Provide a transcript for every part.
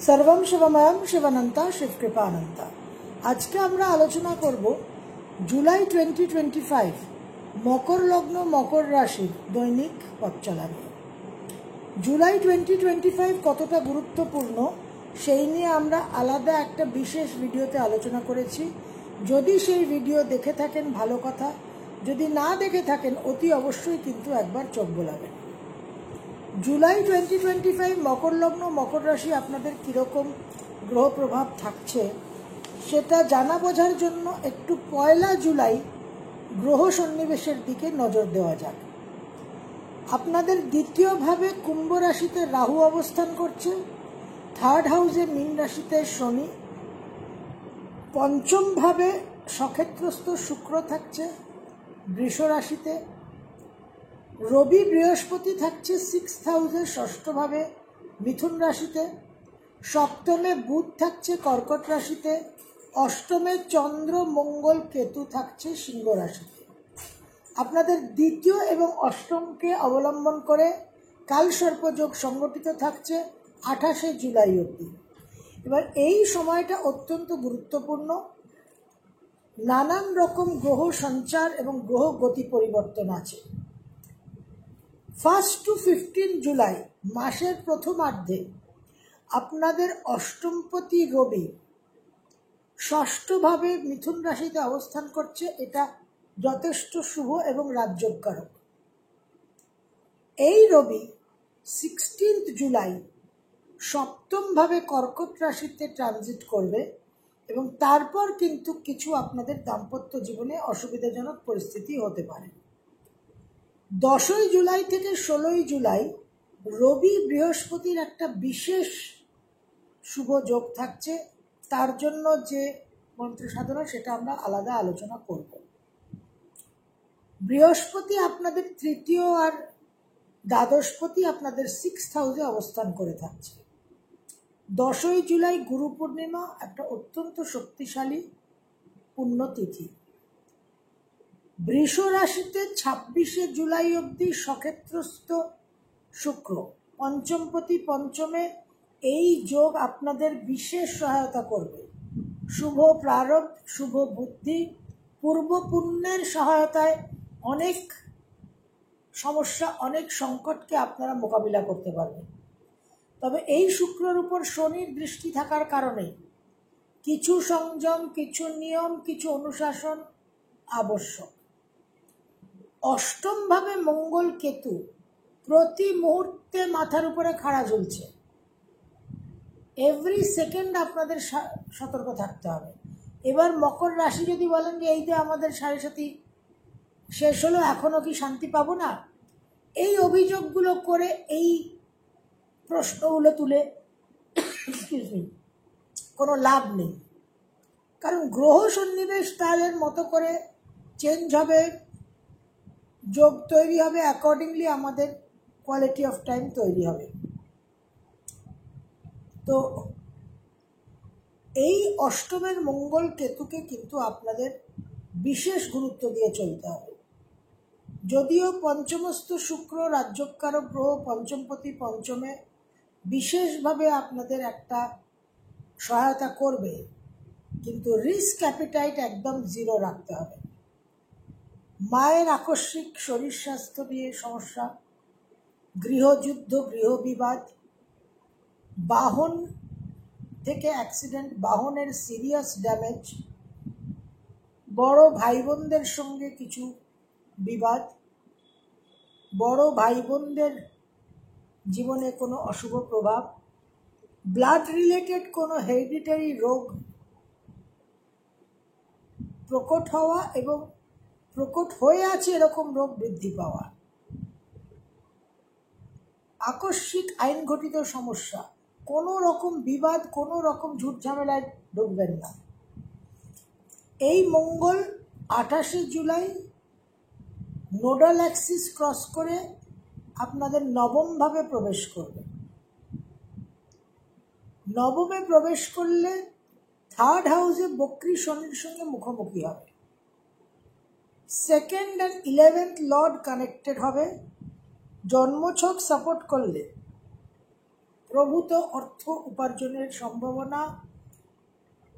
सर्वम शिवमयम शिवानंता शिवकृपानंता। आज के আমরা আলোচনা করব জুলাই 2025 মকর লগ্ন মকর রাশির দৈনিক পথ চলা নিয়ে। জুলাই 2025 কতটা গুরুত্বপূর্ণ সেই নিয়ে আমরা আলাদা একটা বিশেষ ভিডিওতে আলোচনা করেছি। যদি সেই ভিডিও দেখে থাকেন ভালো কথা, যদি না দেখে থাকেন অতি অবশ্যই কিন্তু একবার চোখ বোলাবেন। জুলাই 2025 মকর লগ্ন মকর রাশি আপনাদের কীরকম গ্রহ প্রভাব থাকছে সেটা জানা বোঝার জন্য একটু 1 জুলাই গ্রহ সন্নিবেশের দিকে নজর দেওয়া যাক। আপনাদের দ্বিতীয়ভাবে কুম্ভ রাশিতে রাহু অবস্থান করছে, 3rd হাউসে মীন রাশিতে শনি, পঞ্চম ভাবে সক্ষেত্রস্থ শুক্র থাকছে বৃষ রাশিতে, রবি বৃহস্পতি থাকছে 6th হাউসে ষষ্ঠভাবে মিথুন রাশিতে, সপ্তমে বুধ থাকছে কর্কট রাশিতে, অষ্টমে চন্দ্র মঙ্গল কেতু থাকছে সিংহ রাশিতে। আপনাদের দ্বিতীয় এবং অষ্টমকে অবলম্বন করে কালসর্পযোগ সংগঠিত থাকছে 28শে জুলাই অবধি। এবার এই সময়টা অত্যন্ত গুরুত্বপূর্ণ। নানান রকম গ্রহ সঞ্চার এবং গ্রহ গতি পরিবর্তন আছে। 1st to 15 জুলাই মাসের প্রথমার্ধে আপনাদের অষ্টমপতি রবি ষষ্ঠভাবে মিথুন রাশিতে অবস্থান করছে। এটা যথেষ্ট শুভ এবং রাজযোগকারক। এই রবি 16th জুলাই সপ্তমভাবে কর্কট রাশিতে ট্রানজিট করবে এবং তারপর কিন্তু কিছু আপনাদের দাম্পত্য জীবনে অসুবিধাজনক পরিস্থিতি হতে পারে। 10ই জুলাই থেকে 16ই জুলাই রবি বৃহস্পতির একটা বিশেষ শুভ যোগ থাকছে। তার জন্য যে মন্ত্র সাধনা সেটা আমরা আলাদা আলোচনা করব। বৃহস্পতি আপনাদের তৃতীয় আর দ্বাদশপতি আপনাদের 6th হাউসে অবস্থান করে থাকছে। 10ই জুলাই গুরু পূর্ণিমা, একটা অত্যন্ত শক্তিশালী পুণ্যতিথি। বৃষ রাশিতে 26শে জুলাই অবধি সক্ষেত্রস্থ শুক্র পঞ্চমপতি পঞ্চমে, এই যোগ আপনাদের বিশেষ সহায়তা করবে। শুভ প্রারব্ধ, শুভ বুদ্ধি, পূর্ব পুণ্যের সহায়তায় অনেক সমস্যা, অনেক সংকটকে আপনারা মোকাবিলা করতে পারবেন। তবে এই শুক্রের উপর শনির দৃষ্টি থাকার কারণে কিছু সংযম, কিছু নিয়ম, কিছু অনুশাসন আবশ্যক। অষ্টমভাবে মঙ্গল কেতু প্রতি মুহূর্তে মাথার উপরে খাড়া ঝুলছে। এভরি সেকেন্ড আপনাদের সতর্ক থাকতে হবে। এবার মকর রাশি যদি বলেন যে এই যে আমাদের 7.5 শেষ হলো, এখনও কি শান্তি পাবো না, এই অভিযোগগুলো করে এই প্রশ্নগুলো তুলে কোনো লাভ নেই। কারণ গ্রহ সন্নিবেশ তাদের মতো করে চেঞ্জ হবে, যোগ তৈরি হবে, অ্যাকর্ডিংলি আমাদের কোয়ালিটি অফ টাইম তৈরি হবে। তো এই অষ্টমের মঙ্গল কেতুকে কিন্তু আপনাদের বিশেষ গুরুত্ব দিয়ে চলতে হবে। যদিও পঞ্চমস্থ শুক্র রাজ্যকারক গ্রহ পঞ্চমপতি পঞ্চমে বিশেষভাবে আপনাদের একটা সহায়তা করবে, কিন্তু রিস্ক অ্যাপিটাইট একদম 0 রাখতে হবে। মায়ের আকস্মিক শরীর স্বাস্থ্য নিয়ে সমস্যা, গৃহযুদ্ধ, গৃহবিবাদ, বাহন থেকে অ্যাক্সিডেন্ট, বাহনের সিরিয়াস ড্যামেজ, বড় ভাই বোনদের সঙ্গে কিছু বিবাদ, বড় ভাই বোনদের জীবনে কোনো অশুভ প্রভাব, ব্লাড রিলেটেড কোনো হেরিডিটারি রোগ প্রকট হওয়া এবং প্রকট হয়ে আছে এরকম রোগ বৃদ্ধি পাওয়া, আকস্মিক আইন ঘটিত সমস্যা, কোনো রকম বিবাদ, কোনো রকম ঝুট ঝামেলায় ঢুকবেন না। এই মঙ্গল 28শে জুলাই নোডাল অ্যাক্সিস ক্রস করে আপনাদের নবমভাবে প্রবেশ করবে। নবমে প্রবেশ করলে 3rd হাউসে বক্রী শনির সঙ্গে মুখোমুখি হবে। 2nd and 11th Lord connected হবে। জন্মছক সাপোর্ট করলে প্রভূত অর্থ উপার্জনের সম্ভাবনা,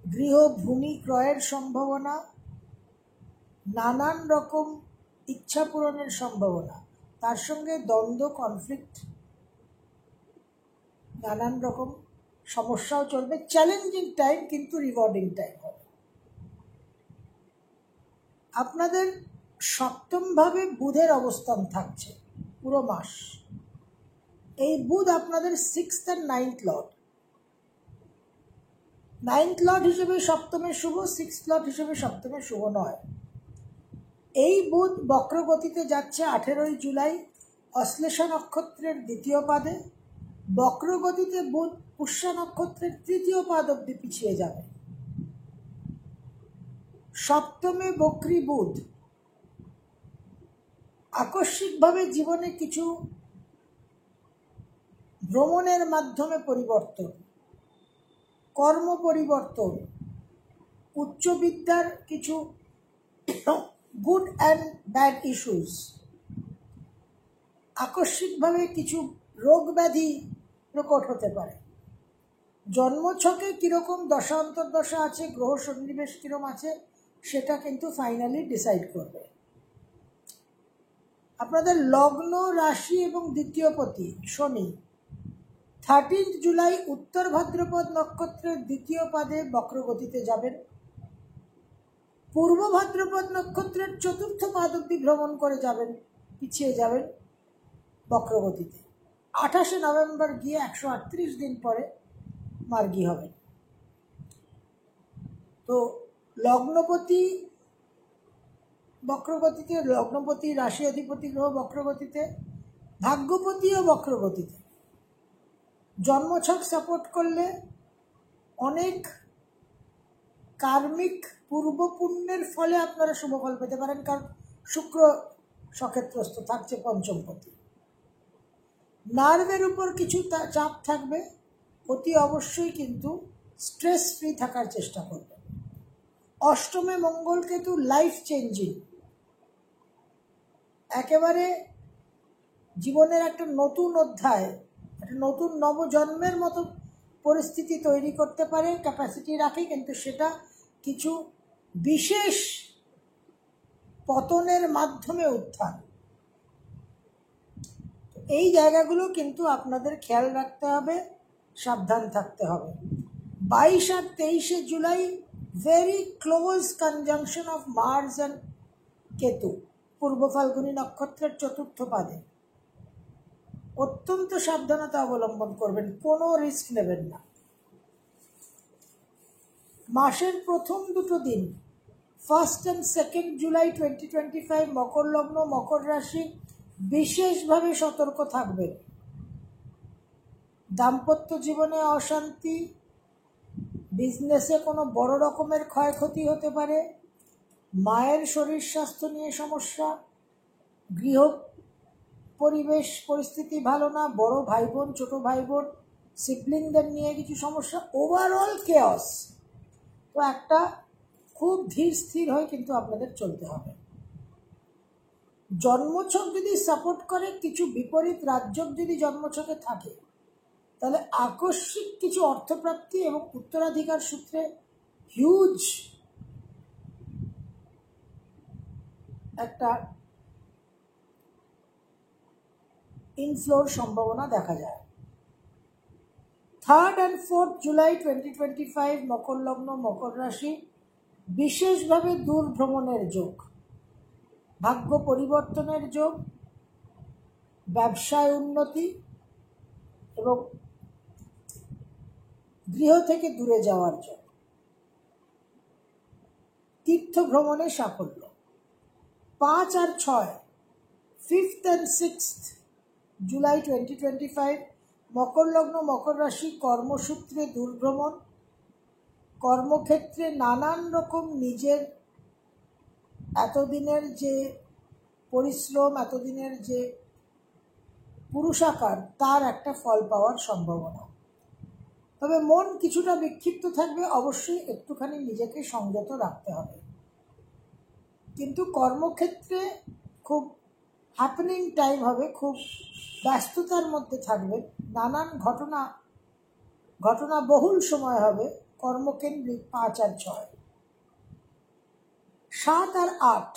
গৃহ ভূমি ক্রয়ের সম্ভাবনা, নানান রকম ইচ্ছা পূরণের সম্ভাবনা, তার সঙ্গে দ্বন্দ্ব, কনফ্লিক্ট, নানান রকম সমস্যাও চলবে। চ্যালেঞ্জিং টাইম, কিন্তু রিওয়ার্ডিং টাইম হবে। আপনাদের সপ্তমভাবে বুধের অবস্থান থাকছে পুরো মাস। এই বুধ আপনাদের 6th and 9th Lord. 9th Lord হিসেবে সপ্তমে শুভ, 6th লর্ড হিসেবে সপ্তমে শুভ নয়। এই বুধ বক্রগতিতে যাচ্ছে 18ই জুলাই অশ্লেষা নক্ষত্রের 2য় পাদে। বক্রগতিতে বুধ পুষ্যা নক্ষত্রের 3য় পাদ অব্দি পিছিয়ে যাবে। সপ্তমে বক্রী বুধ আকস্মিকভাবে জীবনে কিছু ভ্রমণের মাধ্যমে পরিবর্তন, কর্ম পরিবর্তন, উচ্চবিদ্যার কিছু গুড অ্যান্ড ব্যাড ইস্যুস, আকস্মিকভাবে কিছু রোগ ব্যাধি প্রকট হতে পারে। জন্মছকে কীরকম দশা অন্তর্দশা আছে, গ্রহ সন্নিবেশ কীরকম আছে, সেটা কিন্তু ফাইনালি ডিসাইড করবে। আপনাদের লগ্ন, রাশি এবং দ্বিতীয়পতি শনি 13th জুলাই উত্তর ভাদ্রপদ নক্ষত্রের 2য় পাদে বক্রগতিতে যাবেন। পূর্ব ভাদ্রপদ নক্ষত্রের 4র্থ পাদ অব্দি ভ্রমণ করে যাবেন, পিছিয়ে যাবেন বক্রগতিতে। 28শে নভেম্বর গিয়ে 138 দিন পরে মার্গী হবেন। তো লগ্নপতি বক্রগতিতে, লগ্নপতি রাশি অধিপতি গ্রহ বক্রগতিতে, ভাগ্যপতিও বক্রগতিতে। জন্মছক সাপোর্ট করলে অনেক কার্মিক পূর্বপুণ্যের ফলে আপনারা শুভফল পেতে পারেন, কারণ শুক্র সক্ষেত্রস্থ থাকছে পঞ্চমপতি। নার্ভের উপর কিছু চাপ থাকবে, অতি অবশ্যই কিন্তু স্ট্রেস ফ্রি থাকার চেষ্টা করবেন। অষ্টমে মঙ্গল কেতু লাইফ চেঞ্জিং, একেবারে জীবনের একটা নতুন অধ্যায়, একটা নতুন নবজন্মের মতো পরিস্থিতি তৈরি করতে পারে, ক্যাপাসিটি রাখে, কিন্তু সেটা কিছু বিশেষ পতনের মাধ্যমে উত্থান। এই জায়গাগুলো কিন্তু আপনাদের খেয়াল রাখতে হবে, সাবধান থাকতে হবে। 22 আর 23শে জুলাই very close conjunction of Mars and Ketu Purva Phalguni নক্ষত্রের 4র্থ পাদে। অত্যন্ত সাবধানতা অবলম্বন করবেন, কোনো রিস্ক নেবেন না। মাসের প্রথম দুটো দিন 1st and 2nd জুলাই 2025 মকর লগ্ন মকর রাশি বিশেষভাবে সতর্ক থাকবেন। দাম্পত্য জীবনে অশান্তি, বিজনেসে কোনো বড় রকমের ক্ষয়ক্ষতি হতে পারে, মায়ের শরীর স্বাস্থ্য নিয়ে সমস্যা, গৃহ পরিবেশ পরিস্থিতি ভালো না, বড় ভাই বোন ছোট ভাই বোন সিবলিংদের নিয়ে কিছু সমস্যা, ওভারঅল কেয়স। তো একটা খুব ধীর স্থির হয়ে কিন্তু আপনাদের চলতে হবে। জন্মছক যদি সাপোর্ট করে, কিছু বিপরীত রাজ্যক যদি জন্মছকে থাকে, তাহলে আকস্মিক কিছু অর্থপ্রাপ্তি এবং উত্তরাধিকার সূত্রে হিউজ একটা ইনফ্লোর সম্ভাবনা দেখা যায়। 3rd and 4th জুলাই 2025 মকর লগ্ন মকর রাশি বিশেষভাবে দূর ভ্রমণের যোগ, ভাগ্য পরিবর্তনের যোগ, ব্যবসায় উন্নতি এবং গৃহ থেকে দূরে যাওয়ার যোগ, তীর্থ ভ্রমণে সাফল্য। 5 আর 6 5th and 6th জুলাই 2025 মকর লগ্ন মকর রাশি কর্মসূত্রে দূরভ্রমণ, কর্মক্ষেত্রে নানান রকম নিজের এতদিনের যে পরিশ্রম, এতদিনের যে পুরুষাকার, তার একটা ফল পাওয়ার সম্ভাবনা। তবে মন কিছুটা বিক্ষিপ্ত থাকবে, অবশ্যই একটুখানি নিজেকে সংযত রাখতে হবে। কিন্তু কর্মক্ষেত্রে খুব হ্যাপেনিং টাইম হবে, খুব ব্যস্ততার মধ্যে থাকবেন, নানান ঘটনা ঘটনা বহুল সময় হবে, কর্মকেন্দ্রিক 5 আর 6। 7 আর 8,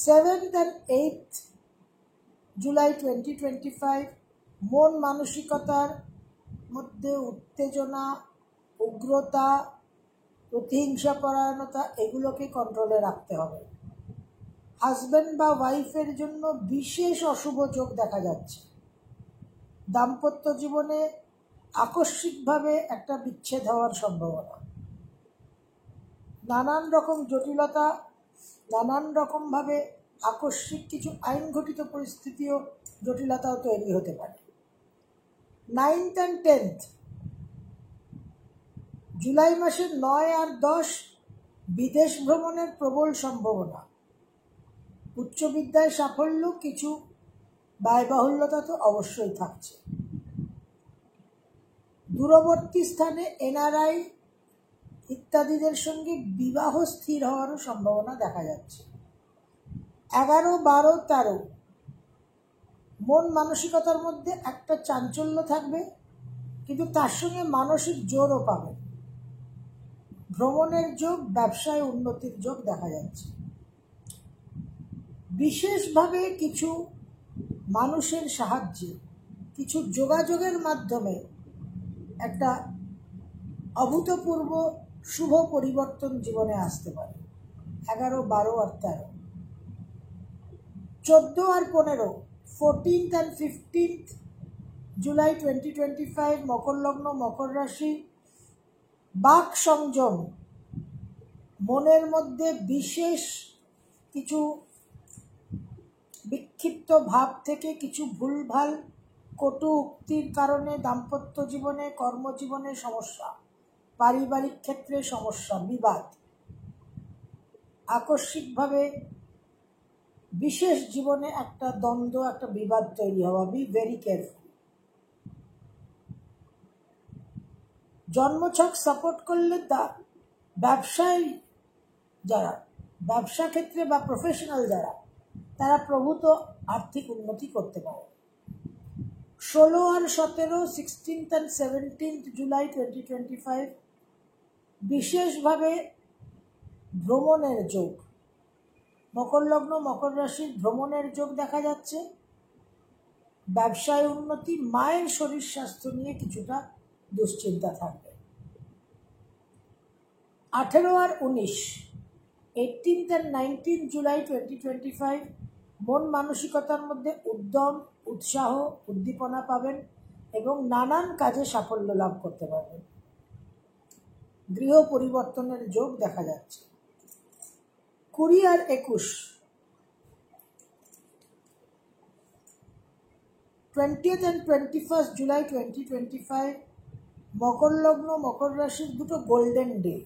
7th and 8th জুলাই 2025 মন মানসিকতার মধ্যে উত্তেজনা, উগ্রতা, প্রতিহিংসা পরায়ণতা এগুলোকে কন্ট্রোলে রাখতে হবে। হাজব্যান্ড বা ওয়াইফের জন্য বিশেষ অশুভ যোগ দেখা যাচ্ছে। দাম্পত্য জীবনে আকস্মিকভাবে একটা বিচ্ছেদ হওয়ার সম্ভাবনা। নানান রকম জটিলতা, নানান রকমভাবে আকস্মিক কিছু আইনঘটিত পরিস্থিতিও জটিলতাও তৈরি হতে পারে। 9th and 10th জুলাই মাসের 9 আর 10 বিদেশ ভ্রমণের প্রবল সম্ভাবনা। উচ্চ বিদ্যায় সাফল্য, কিছু ব্যয়বাহুল্যতা তো অবশ্যই থাকছে। দূরবর্তী স্থানে এনআরআই ইত্যাদিদের সঙ্গে বিবাহ স্থির হওয়ারও সম্ভাবনা দেখা যাচ্ছে। 11, 12, 13 মন মানসিকতার মধ্যে একটা চাঞ্চল্য থাকবে, কিন্তু তার সঙ্গে মানসিক জোরও পাবে। ভ্রমণের যোগ, ব্যবসায় উন্নতির যোগ দেখা যাচ্ছে। বিশেষভাবে কিছু মানুষের সাহায্যে, কিছু যোগাযোগের মাধ্যমে একটা অভূতপূর্ব শুভ পরিবর্তন জীবনে আসতে পারে। 11, 12 আর 13, 14 আর 15, 14th and 15th জুলাই 2025 মকর লগ্ন, মকর রাশি। বাক সংযম, মনের মধ্যে বিশেষ কিছু বিক্ষিপ্ত ভাব থেকে কিছু ভুলভাল কটু উক্তির কারণে দাম্পত্য জীবনে, কর্মজীবনে সমস্যা, পারিবারিক ক্ষেত্রে সমস্যা, বিবাদ। আকস্মিকভাবে বিশেষ জীবনে একটা দ্বন্দ্ব, একটা বিবাদ তৈরি হওয়া। Be very careful. জন্মছক সাপোর্ট করলে ব্যবসায় যারা, ব্যবসা ক্ষেত্রে বা প্রফেশনাল যারা, তারা প্রভূত আর্থিক উন্নতি করতে পারে। 16 আর 17, 16th and 17th জুলাই 2025 বিশেষভাবে ভ্রমণের যোগ। মকর লগ্ন, মকর রাশির ভ্রমণের যোগ দেখা যাচ্ছে। ব্যবসায় উন্নতি, মায়ের শরীর স্বাস্থ্য নিয়ে কিছুটা দুশ্চিন্তা থাকবে। 18 আর 19, 18th and 19th জুলাই 2025 মন মানসিকতার মধ্যে উদ্যম, উৎসাহ, উদ্দীপনা পাবেন এবং নানান কাজে সাফল্য লাভ করতে পারবেন। গৃহ পরিবর্তনের যোগ দেখা যাচ্ছে। 20 আর 21, 20th and 21st জুলাই 2025 মকর লগ্ন, মকর রাশির দুটো গোল্ডেন ডে।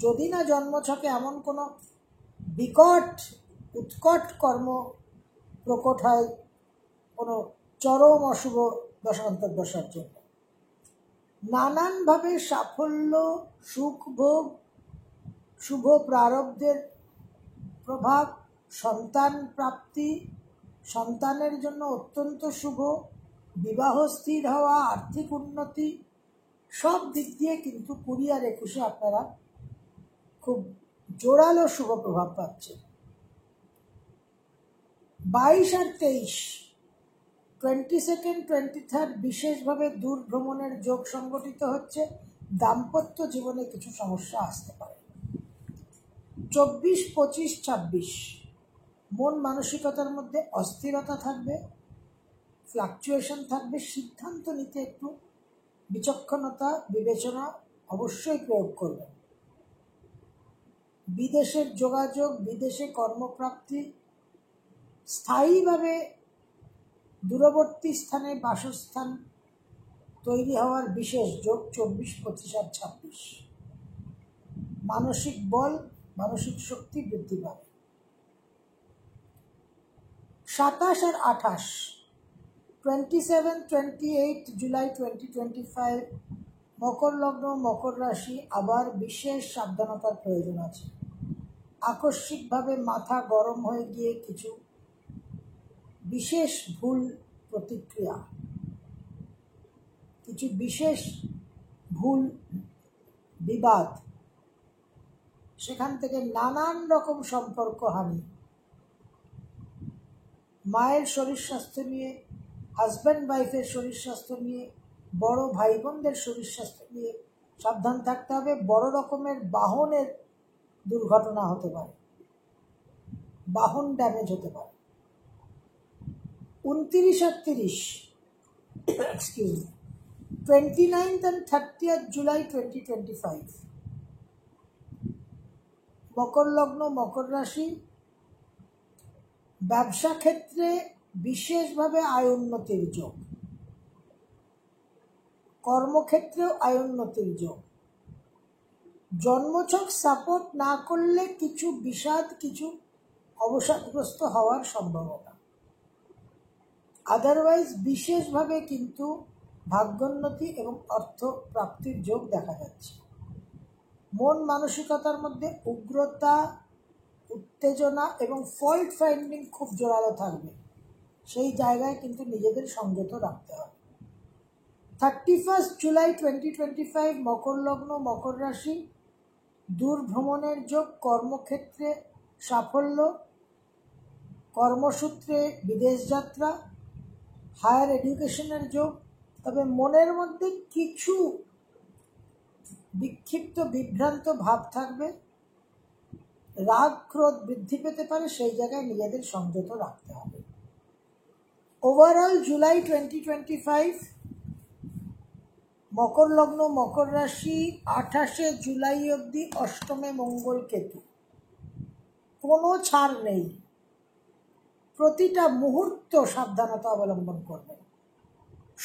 যদি না জন্মছকে এমন কোনো বিকট উৎকট কর্ম প্রকট হয় কোনো চরম অশুভ দশান্তর্দশার জন্য, নানানভাবে সাফল্য, সুখ ভোগ, শুভ প্রারব্ধের প্রভাব, সন্তান প্রাপ্তি, সন্তানের জন্য অত্যন্ত শুভ, বিবাহ স্থির হওয়া, আর্থিক উন্নতি, সব দিক দিয়ে কিন্তু 20 আর 21 আপনারা খুব জোরালো শুভ প্রভাব পাচ্ছেন। 22 আর 23, 22nd, 23rd বিশেষভাবে দূর ভ্রমণের যোগ সংগঠিত হচ্ছে। দাম্পত্য জীবনে কিছু সমস্যা আসতে পারে। 24, 25, 26 মন মানসিকতার মধ্যে অস্থিরতা থাকবে, ফ্লাকচুয়েশন থাকবে। সিদ্ধান্ত নিতে একটু বিচক্ষণতা, বিবেচনা অবশ্যই প্রয়োগ করবেন। বিদেশের যোগাযোগ, বিদেশে কর্মপ্রাপ্তি, স্থায়ীভাবে দূরবর্তী স্থানে বাসস্থান তৈরি হওয়ার বিশেষ যোগ। 24, 25 আর 26 মানসিক বল, মানসিক শক্তি বৃদ্ধি পাবে। 27 আর 28, 27, 28 জুলাই 2025 মকর লগ্ন, মকর রাশি। আবার বিশেষ সাবধানতার প্রয়োজন আছে। আকস্মিকভাবে মাথা গরম হয়ে গিয়ে কিছু বিশেষ ভুল প্রতিক্রিয়া, কিছু বিশেষ ভুল বিবাদ, সেখান থেকে নানান রকম সম্পর্ক হানি, মায়ের শরীর স্বাস্থ্য নিয়ে, হাজব্যান্ড ওয়াইফের শরীর স্বাস্থ্য নিয়ে, বড় ভাই বোনদের শরীর স্বাস্থ্য নিয়ে সাবধান থাকতে হবে। বড় রকমের বাহনের দুর্ঘটনা হতে পারে, বাহন ড্যামেজ হতে পারে। 29 আর 30 29th and 30th July 2025 মকর লগ্ন, মকর রাশি। ব্যবসা ক্ষেত্রে বিশেষভাবে আয় উন্নতির যোগ, কর্মক্ষেত্রেও আয় উন্নতির যোগ। জন্মছক সাপোর্ট না করলে কিছু বিষাদ, কিছু অবসাদগ্রস্ত হওয়ার সম্ভাবনা। আদারওয়াইজ বিশেষভাবে কিন্তু ভাগ্যোন্নতি এবং অর্থ প্রাপ্তির যোগ দেখা যাচ্ছে। মন মানসিকতার মধ্যে উগ্রতা, উত্তেজনা এবং ফল্ট ফাইন্ডিং খুব জোরালো থাকবে, সেই জায়গায় কিন্তু নিজেদের সংযত রাখতে হবে। 31 জুলাই 2025 মকর লগ্ন, মকর রাশি। দূর ভ্রমণের যোগ, কর্মক্ষেত্রে সাফল্য, কর্মসূত্রে বিদেশ যাত্রা, হায়ার এডুকেশনের যোগ। তবে মনের মধ্যে কিছু বিক্ষিপ্ত বিভ্রান্ত ভাব থাকবে, রাগ ক্রোধ বৃদ্ধি পেতে পারে, সেই জায়গায় নিজেদের সংযত রাখতে হবে। ওভারঅল জুলাই 2025 মকর লগ্ন, মকর রাশি। 28 জুলাই অবধি অষ্টমে মঙ্গল কেতু, কোনো ছাড় নেই। প্রতিটা মুহূর্ত সাবধানতা অবলম্বন করবেন,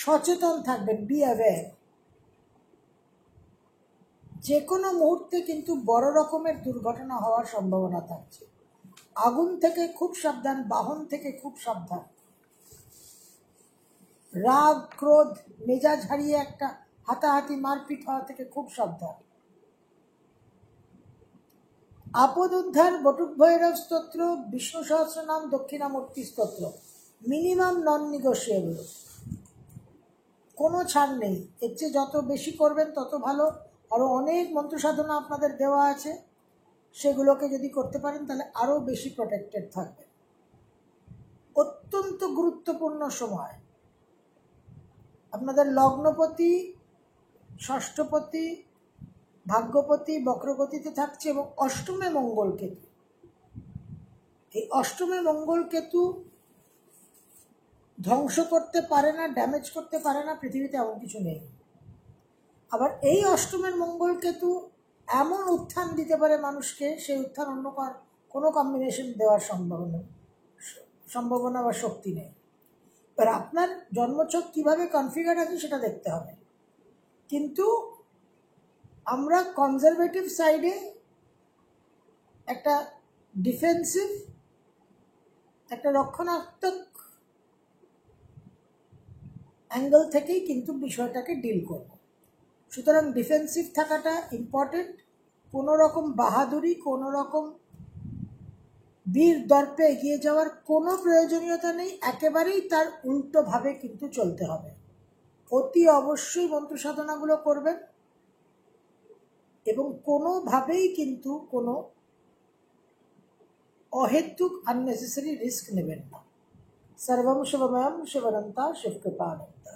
সচেতন থাকবেন, বি অ্যাওয়্যার। যে কোনো মুহূর্তে কিন্তু বড় রকমের দুর্ঘটনা হওয়ার সম্ভাবনা থাকছে। আগুন থেকে খুব সাবধান, বাহন থেকে খুব সাবধান। রাগ ক্রোধ, মেজাজ হারিয়ে একটা হাতাহাতি মারপিট হওয়া থেকে খুব সাবধান। আপদ উদ্ধার, বটুক ভৈরব স্তোত্র, বিষ্ণু সহস্রনাম, দক্ষিণামূর্তি স্তোত্র মিনিমাম নন নিগোশিয়েবল, কোনো ছাড় নেই। এর চেয়ে যত বেশি করবেন তত ভালো। আরও অনেক মন্ত্র সাধনা আপনাদের দেওয়া আছে, সেগুলোকে যদি করতে পারেন তাহলে আরও বেশি প্রোটেক্টেড থাকবে। অত্যন্ত গুরুত্বপূর্ণ সময়। আপনাদের লগ্নপতি, ষষ্ঠপতি, ভাগ্যপতি বক্রগতিতে থাকছে এবং অষ্টমে মঙ্গল কেতু। এই অষ্টমে মঙ্গল কেতু ধ্বংস করতে পারে না, ড্যামেজ করতে পারে না, পৃথিবীতে এমন কিছু নেই। আবার এই অষ্টমের মঙ্গল কেতু এমন উত্থান দিতে পারে মানুষকে, সেই উত্থান অন্য কোনো কম্বিনেশন দেওয়ার সম্ভাবনা বা শক্তি নেই। এবার আপনার জন্মছক কীভাবে কনফিগার আছে সেটা দেখতে হবে। কিন্তু আমরা কনজারভেটিভ সাইডে একটা ডিফেন্সিভ, একটা রক্ষণাত্মক অ্যাঙ্গেল থেকেই কিন্তু বিষয়টাকে ডিল করব। সুতরাং ডিফেন্সিভ থাকাটা ইম্পর্টেন্ট। কোনো রকম বাহাদুরি, কোনো রকম বীর দর্পে এগিয়ে যাওয়ার কোনো প্রয়োজনীয়তা নেই। একেবারেই তার উল্টোভাবে কিন্তু চলতে হবে। অতি অবশ্যই মন্ত্র সাধনাগুলো করবেন এবং কোনোভাবেই কিন্তু কোনো অহেতুক আননেসেসারি রিস্ক নেবেন না। সর্বম শুভময়ম শিবনন্তা শিবকৃপানন্তা।